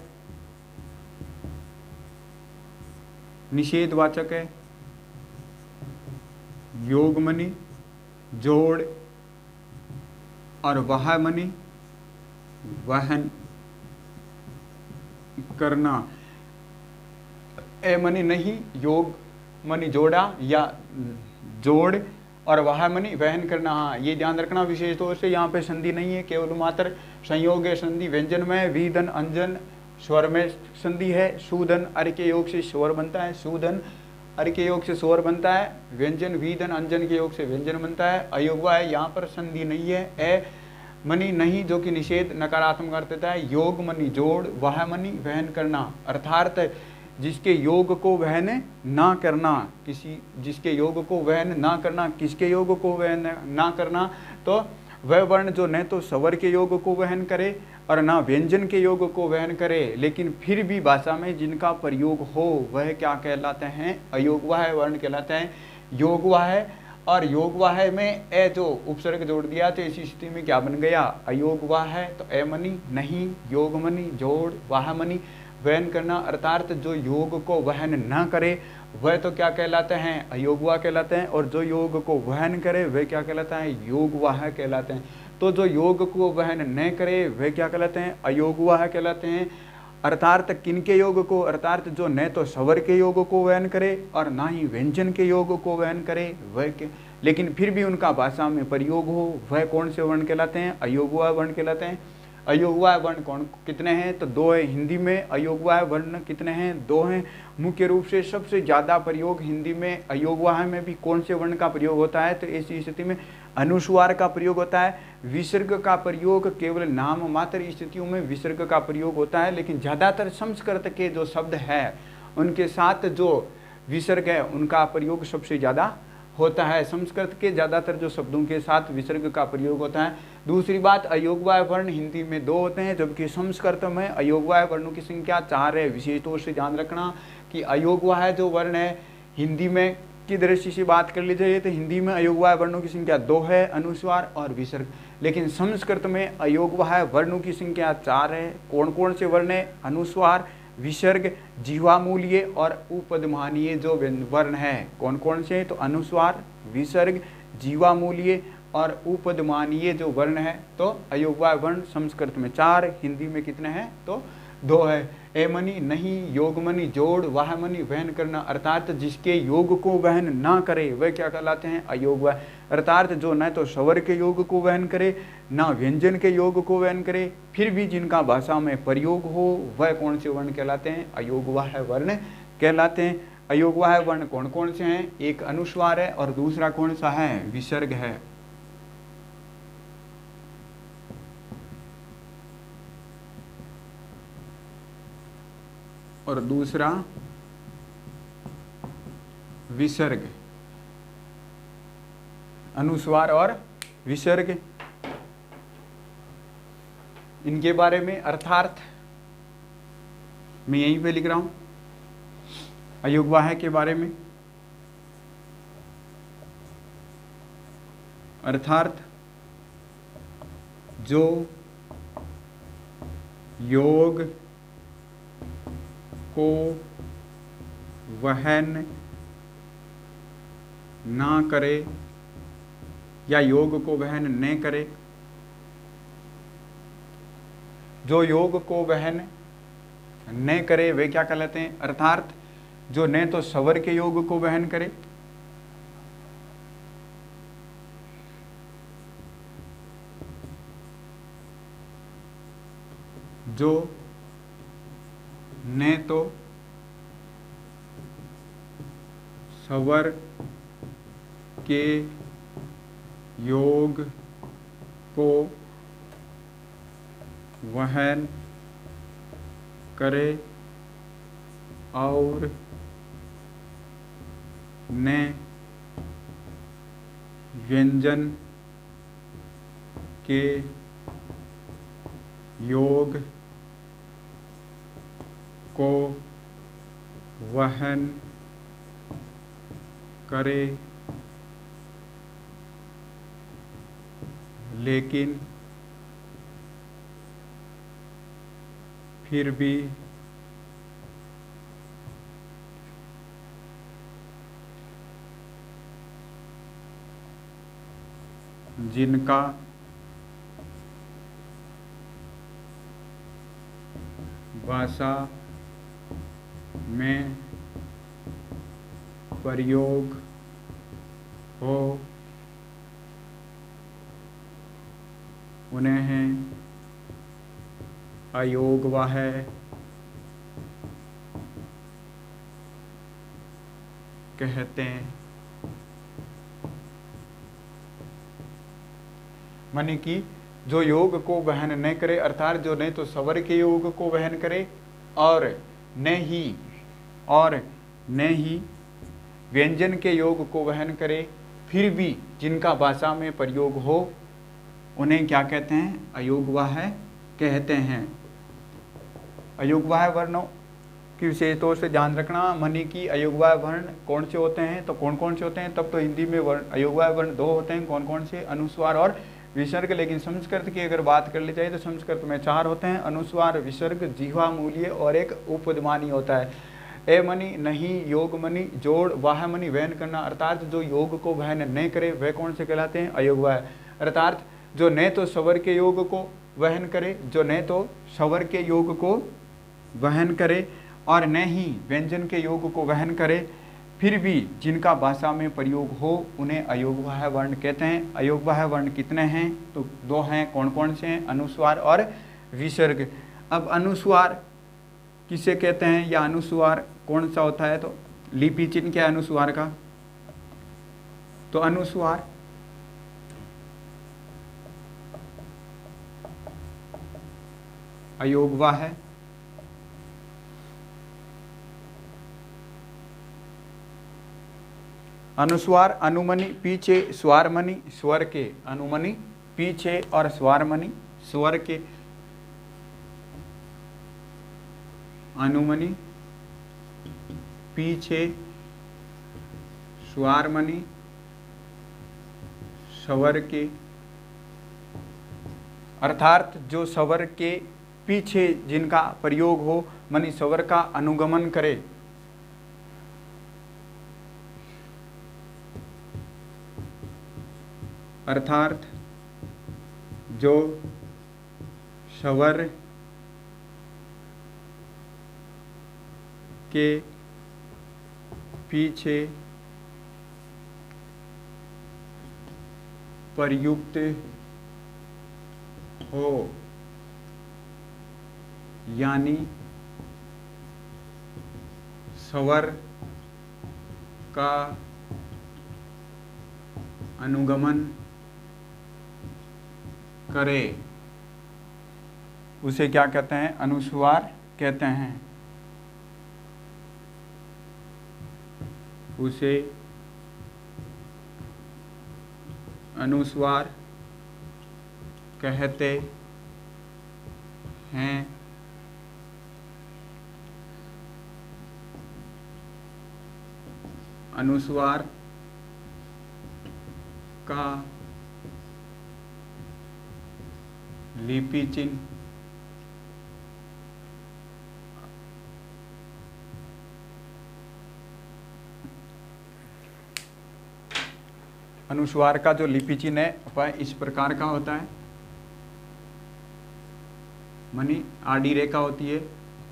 निषेधवाचक है। योग मनी जोड़ और वाह मनी वहन करना। ए मनी नहीं, योग मनी जोड़ा या जोड़ और वाह मनी वहन करना। हाँ, ये ध्यान रखना विशेष तौर से यहाँ पे संधि नहीं है, केवल मात्र संयोग है। संधि व्यंजन में वीधन अंजन स्वर में संधि है। सूधन अर के योग से स्वर बनता है, सूधन अर के योग से स्वर बनता है। व्यंजन वीधन अंजन के योग से व्यंजन बनता है। अयोगवा है, यहाँ पर संधि नहीं है। ए मनी नहीं जो कि निषेध नकारात्मक अर्थ देता है। योग मनी जोड़, वाह मनी वहन करना, अर्थात जिसके योग को वहन ना करना, किसी जिसके योग को वहन ना करना, किसके योग को वहन ना करना, तो वह वर्ण जो न तो स्वर के योग को वहन करे और ना व्यंजन के योग को वहन करे, लेकिन फिर भी भाषा में जिनका प्रयोग हो वह क्या कहलाते हैं? अयोगवाह वर्ण कहलाते हैं। योगवाह और योगवाह में ए जो उपसर्ग जोड़ दिया तो इसी स्थिति में क्या बन गया? अयोगवाह है। तो ए मनी नहीं, योग मनी जोड़, वाह मनी वहन करना अर्थात जो योग को वहन न करे वह तो क्या कहलाते हैं, अयोगवाह कहलाते हैं, और जो योग को वहन करे वह क्या कहलाता है, योगवाह कहलाते हैं। तो जो योग को वहन न करे वह क्या कहलाते हैं, अयोगवाह कहलाते हैं। अर्थात किनके योग को, अर्थात जो न तो स्वर के योग को वहन करे और ना ही व्यंजन के योग को वहन करे वह के, लेकिन फिर भी उनका भाषा में प्रयोग हो, वह कौन से वर्ण कहलाते हैं, अयोगवाह वर्ण कहलाते हैं। अयोगवाह वर्ण कौन कितने हैं, तो 2 है। हिंदी में अयोगवाह वर्ण कितने हैं, 2 हैं। मुख्य रूप से सबसे ज़्यादा प्रयोग हिंदी में अयोगवाह में भी कौन से वर्ण का प्रयोग होता है, तो ऐसी स्थिति में अनुस्वार का प्रयोग होता है। विसर्ग का प्रयोग केवल नाम मात्र स्थितियों में विसर्ग का प्रयोग होता है, लेकिन ज़्यादातर संस्कृत के जो शब्द हैं उनके साथ जो विसर्ग है उनका प्रयोग सबसे ज़्यादा होता है। संस्कृत के ज़्यादातर जो शब्दों के साथ विसर्ग का प्रयोग होता है। दूसरी बात, अयोगवाह वर्ण हिंदी में 2 होते हैं, जबकि संस्कृत में अयोगवाह वर्णों की संख्या 4 है। विशेष तौर से ध्यान रखना कि अयोगवाह जो वर्ण है हिंदी में की दृष्टि से बात कर ली जाए तो हिंदी में अयोगवाह वर्णों की संख्या 2 है, अनुस्वार और विसर्ग, लेकिन संस्कृत में अयोगवाह वर्णों की संख्या 4 है। कौन कौन से वर्ण है, अनुस्वार, विसर्ग, जीवामूल्य और उपदमानीय जो वर्ण हैं कौन कौन से हैं, तो अनुस्वार, विसर्ग, जीवामूल्य और उपदमानीय जो वर्ण है, तो अयोगवाह वर्ण संस्कृत में 4, हिंदी में कितने हैं, तो 2 है। एमनी नहीं, योगमनी जोड़, वाहमनी वहन करना, अर्थात जिसके योग को वहन ना करे वह क्या कहलाते हैं, अयोगवाह। अर्थात जो न तो स्वर के योग को वहन करे ना व्यंजन के योग को वहन करे, फिर भी जिनका भाषा में प्रयोग हो वह कौन से वर्ण कहलाते हैं, अयोगवाह वर्ण कहलाते हैं। अयोगवाह वर्ण कौन कौन से हैं, एक अनुस्वार है और दूसरा कौन सा है, विसर्ग है। और दूसरा विसर्ग, अनुस्वार और विसर्ग, इनके बारे में अर्थार्थ मैं यहीं पे लिख रहा हूं। अयोगवाह के बारे में अर्थार्थ जो योग को वहन ना करे या योग को वहन न करे, जो योग को वहन न करे वे क्या कहलाते हैं, अर्थात जो न तो स्वर के योग को वहन करे जो न तो स्वर के योग को वहन करे और न व्यंजन के योग को वहन करे, लेकिन फिर भी जिनका भाषा में प्रयोग हो उन्हें अयोगवाह कहते हैं। माने कि जो योग को वहन न करे, अर्थात जो नहीं तो स्वर के योग को वहन करे और न ही व्यंजन के योग को वहन करे, फिर भी जिनका भाषा में प्रयोग हो उन्हें क्या कहते हैं, अयोगवाह कहते हैं। अयोगवाह वर्णों की विशेष तौर से ध्यान रखना, माने कि अयोगवाह वर्ण कौन से होते हैं, तो कौन कौन से होते हैं, तब तो हिंदी में वर्ण अयोगवाह वर्ण 2 होते हैं, कौन कौन से, अनुस्वार और विसर्ग। लेकिन संस्कृत की अगर बात कर ली जाए तो संस्कृत में 4 होते हैं, अनुस्वार, विसर्ग, जिह्वा मूल्य और एक उपध्मानी होता है। ए मनी, नहीं, योग मनी, जोड़, वाह मनी, वहन करना, अर्थात जो योग को वहन नहीं करे वह कौन से कहलाते हैं? अयोगवाह। अर्थात जो न तो स्वर के योग को वहन करे, जो न तो स्वर के योग को वहन करे और न ही व्यंजन के योग को वहन करे, फिर भी जिनका भाषा में प्रयोग हो उन्हें अयोगवाह वर्ण कहते हैं। अयोगवाह वर्ण कितने हैं? तो 2 हैं। कौन कौन से हैं? अनुस्वार और विसर्ग। अब अनुस्वार किसे कहते हैं या अनुस्वार कौन सा होता है? तो लिपि चिन्ह क्या है अनुस्वार का? तो अनुस्वार अयोगवाह है। अनुस्वार अनुमनि पीछे, स्वारमणि स्वर के, अनुमनि पीछे और स्वारमणि स्वर के। अनुमनि पीछे, स्वारमणि स्वर के। अर्थात जो स्वर के पीछे जिनका प्रयोग हो, मनी स्वर का अनुगमन करे। अर्थात जो स्वर के पीछे प्रयुक्त हो, यानी स्वर का अनुगमन करे, उसे क्या कहते हैं? अनुस्वार कहते हैं। उसे अनुस्वार कहते हैं। अनुस्वार का लिपि चिन्ह अनुस्वार का जो लिपि चिन्ह है वह इस प्रकार का होता है। मनी आड़ी रेखा होती है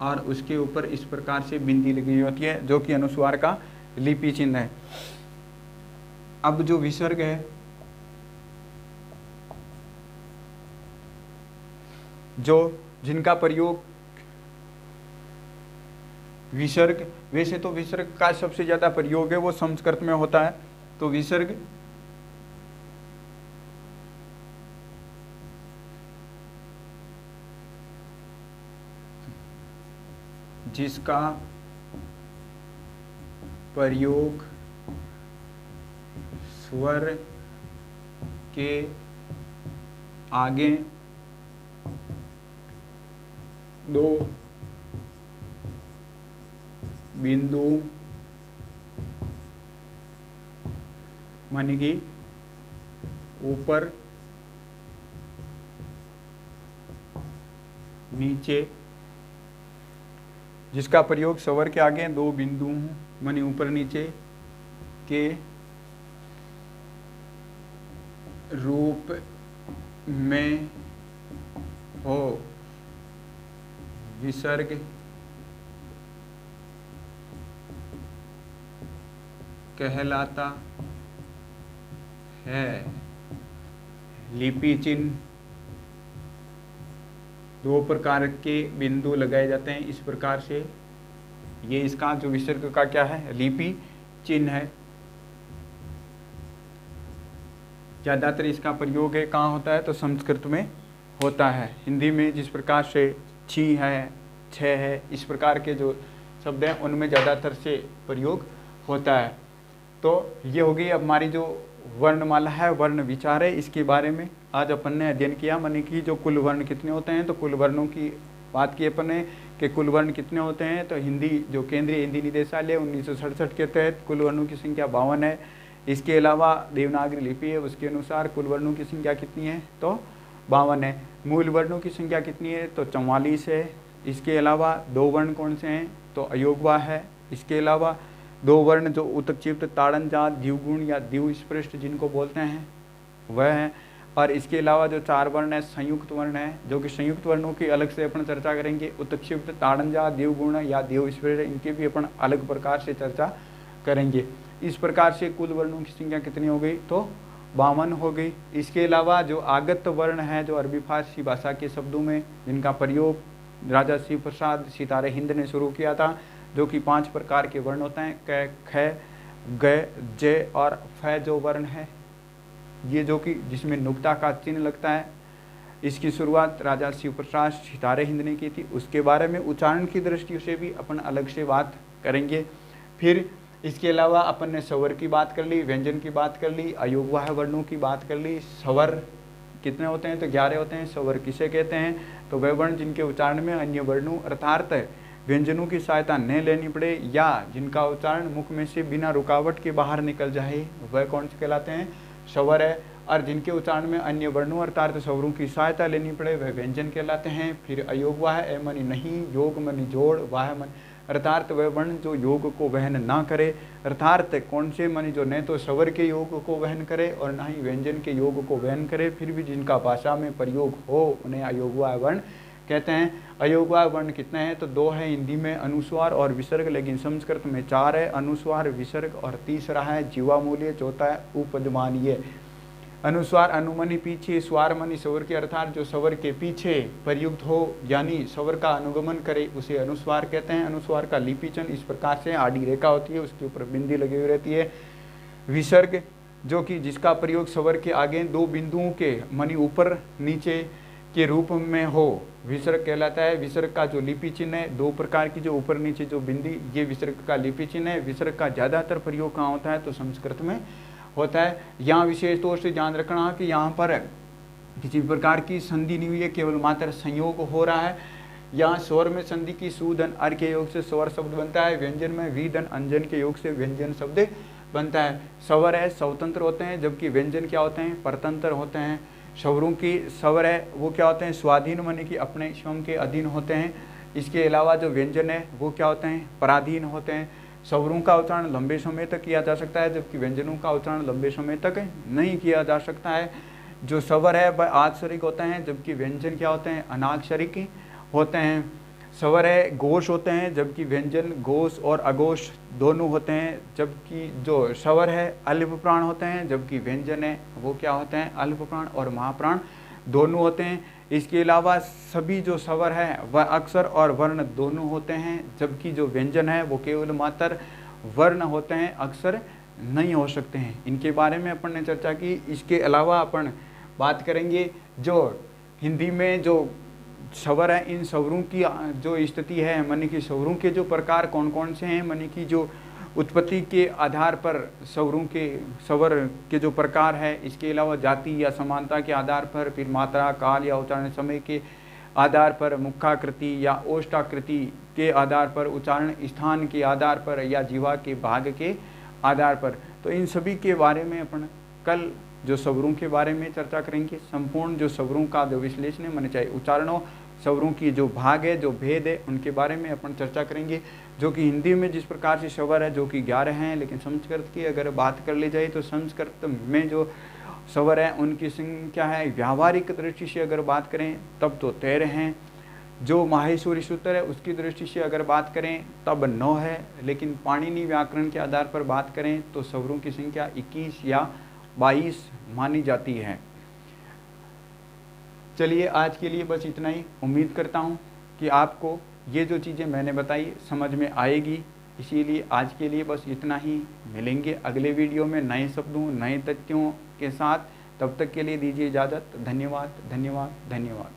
और उसके ऊपर इस प्रकार से बिंदी लगी हुई होती है, जो कि अनुस्वार का लिपि चिन्ह है। अब जो विसर्ग है, जो जिनका प्रयोग विसर्ग, वैसे तो विसर्ग का सबसे ज्यादा प्रयोग है वो संस्कृत में होता है। तो विसर्ग जिसका प्रयोग स्वर के आगे 2 बिंदु माने कि ऊपर नीचे, जिसका प्रयोग स्वर के आगे 2 बिंदु माने ऊपर नीचे के रूप में हो, विसर्ग कहलाता है। लिपि चिन्ह 2 प्रकार के बिंदु लगाए जाते हैं इस प्रकार से। ये इसका जो विसर्ग का क्या है? लिपि चिन्ह है। ज़्यादातर इसका प्रयोग है कहाँ होता है? तो संस्कृत में होता है। हिंदी में जिस प्रकार से छी है, छ है, इस प्रकार के जो शब्द हैं उनमें ज़्यादातर से प्रयोग होता है। तो ये हो गई हमारी जो वर्णमाला है, वर्ण विचार है, इसके बारे में आज अपन ने अध्ययन किया। माने कि जो कुल वर्ण कितने होते हैं, तो कुल वर्णों की बात की अपन ने कि कुल वर्ण कितने होते हैं। तो हिंदी जो केंद्रीय हिंदी निदेशालय 1967 के तहत कुल वर्णों की संख्या 52 है। इसके अलावा देवनागरी लिपि है, उसके अनुसार कुल वर्णों की संख्या कितनी है तो 52 है। मूल वर्णों की संख्या कितनी है तो 44 है। इसके अलावा 2 वर्ण कौन से हैं तो अयोगवा है। इसके अलावा 2 वर्ण जो उत्क्षिप्त ताड़न जात द्विगुण या द्विस्पृष्ट जिनको बोलते हैं वह है। और इसके अलावा जो 4 वर्ण है संयुक्त वर्ण है, जो कि संयुक्त वर्णों की अलग से अपन चर्चा करेंगे। उत्क्षिप्त ताड़न जात द्विगुण या द्विस्पृष्ट इनकी भी अपन अलग प्रकार से चर्चा करेंगे। इस प्रकार से कुल वर्णों की संख्या कितनी हो गई तो 52 हो गई। इसके अलावा जो आगत वर्ण है जो अरबी फारसी भाषा के शब्दों में जिनका प्रयोग राजा शिव प्रसाद सितारे हिंद ने शुरू किया था, जो कि 5 प्रकार के वर्ण होते हैं क, ख, ग, ज और फ जो वर्ण है ये जो कि जिसमें नुक्ता का चिन्ह लगता है, इसकी शुरुआत राजा शिव प्रसाद सितारे हिंद ने की थी। उसके बारे में उच्चारण की दृष्टि से भी अपन अलग से बात करेंगे। फिर इसके अलावा अपन ने स्वर की बात कर ली, व्यंजन की बात कर ली, अयोगवाह वर्णों की बात कर ली। स्वर कितने होते हैं तो 11 होते हैं। स्वर किसे कहते हैं तो वह वर्ण जिनके उच्चारण में अन्य वर्णों अर्थात व्यंजनों की सहायता न लेनी पड़े या जिनका उच्चारण मुख में से बिना रुकावट के बाहर निकल जाए वह कौन से कहलाते हैं स्वर है। और जिनके उच्चारण में अन्य वर्णों अर्थात स्वरों की सहायता लेनी पड़े वह व्यंजन कहलाते हैं। फिर अयोगवाह ए मनी नहीं, योग मनी जोड़, वाह मन अर्थात वह वर्ण जो योग को वहन ना करे, अर्थात कौन से मनी जो न तो स्वर के योग को वहन करे और ना ही व्यंजन के योग को वहन करे, फिर भी जिनका भाषा में प्रयोग हो उन्हें अयोगवाह वर्ण कहते हैं। अयोगवाह वर्ण कितने हैं तो 2 है हिंदी में अनुस्वार और विसर्ग, लेकिन संस्कृत में 4 है अनुस्वार विसर्ग और तीसरा है जीवामूल्य, चौथा है उपजमानीय। अनुस्वार अनुमनि पीछे, स्वर मनि स्वर के अर्थात जो स्वर के पीछे प्रयुक्त हो यानी स्वर का अनुगमन करे उसे अनुस्वार कहते हैं। अनुस्वार का लिपि चिन्ह इस प्रकार से आड़ी रेखा होती है, उसके ऊपर बिंदी लगी हुई रहती है। विसर्ग जो कि जिसका प्रयोग स्वर के आगे 2 बिंदुओं के मनी ऊपर नीचे के रूप में हो विसर्ग कहलाता है। विसर्ग का जो लिपि चिन्ह है 2 प्रकार की जो ऊपर नीचे जो बिंदी ये विसर्ग का लिपि चिन्ह है। विसर्ग का ज़्यादातर प्रयोग कहाँ होता है तो संस्कृत में होता है। यहाँ विशेष तौर से ध्यान रखना कि यहाँ पर किसी प्रकार की संधि नहीं हुई है, केवल मात्र संयोग हो रहा है। यहाँ स्वर में संधि की सुधन अर के योग से स्वर शब्द बनता है, व्यंजन में विधन अंजन के योग से व्यंजन शब्द बनता है। स्वर है स्वतंत्र होते हैं जबकि व्यंजन क्या होते हैं परतंत्र होते हैं। स्वरों की स्वर है वो क्या होते हैं स्वाधीन माने कि अपने स्वयं के अधीन होते हैं। इसके अलावा जो व्यंजन है वो क्या होते हैं पराधीन होते हैं। स्वरों का उच्चारण लंबे समय तक किया जा सकता है जबकि व्यंजनों का उच्चारण लंबे समय तक नहीं किया जा सकता है। जो स्वर है वह आक्षरिक होते हैं जबकि व्यंजन क्या होते हैं अनाक्षरिक होते हैं। स्वर है घोष होते हैं जबकि व्यंजन घोष और अघोष दोनों होते हैं। जबकि जो स्वर है अल्प प्राण होते हैं जबकि व्यंजन है वो क्या होते हैं अल्प प्राण और महाप्राण दोनों होते हैं। इसके अलावा सभी जो स्वर है वह अक्षर और वर्ण दोनों होते हैं जबकि जो व्यंजन है वो केवल मात्र वर्ण होते हैं, अक्षर नहीं हो सकते हैं। इनके बारे में अपन ने चर्चा की। इसके अलावा अपन बात करेंगे जो हिंदी में जो स्वर है इन स्वरों की जो स्थिति है माने कि स्वरों के जो प्रकार कौन कौन से हैं, माने कि जो उत्पत्ति के आधार पर स्वरों के स्वर के जो प्रकार है, इसके अलावा जाति या समानता के आधार पर, फिर मात्रा काल या उच्चारण समय के आधार पर, मुखाकृति या ओष्ठाकृति के आधार पर, उच्चारण स्थान के आधार पर या जीवा के भाग के आधार पर। तो इन सभी के बारे में अपन कल जो स्वरों के बारे में चर्चा करेंगे। संपूर्ण जो स्वरों का जो विश्लेषण है माने चाहे उच्चारणों स्वरों की जो भाग है जो भेद है उनके बारे में अपन चर्चा करेंगे। जो कि हिंदी में जिस प्रकार से स्वर है जो कि 11 हैं, लेकिन संस्कृत की अगर बात कर ली जाए तो संस्कृत में जो स्वर है उनकी संख्या है व्यावहारिक दृष्टि से अगर बात करें तब तो 13 हैं। जो माहेश्वरी सूत्र है उसकी दृष्टि से अगर बात करें तब 9 है, लेकिन पाणिनि व्याकरण के आधार पर बात करें तो स्वरों की संख्या 21 या 22 मानी जाती है। चलिए आज के लिए बस इतना ही। उम्मीद करता हूँ कि आपको ये जो चीज़ें मैंने बताई समझ में आएगी। इसीलिए आज के लिए बस इतना ही। मिलेंगे अगले वीडियो में नए शब्दों नए तथ्यों के साथ। तब तक के लिए दीजिए इजाज़त। धन्यवाद धन्यवाद धन्यवाद।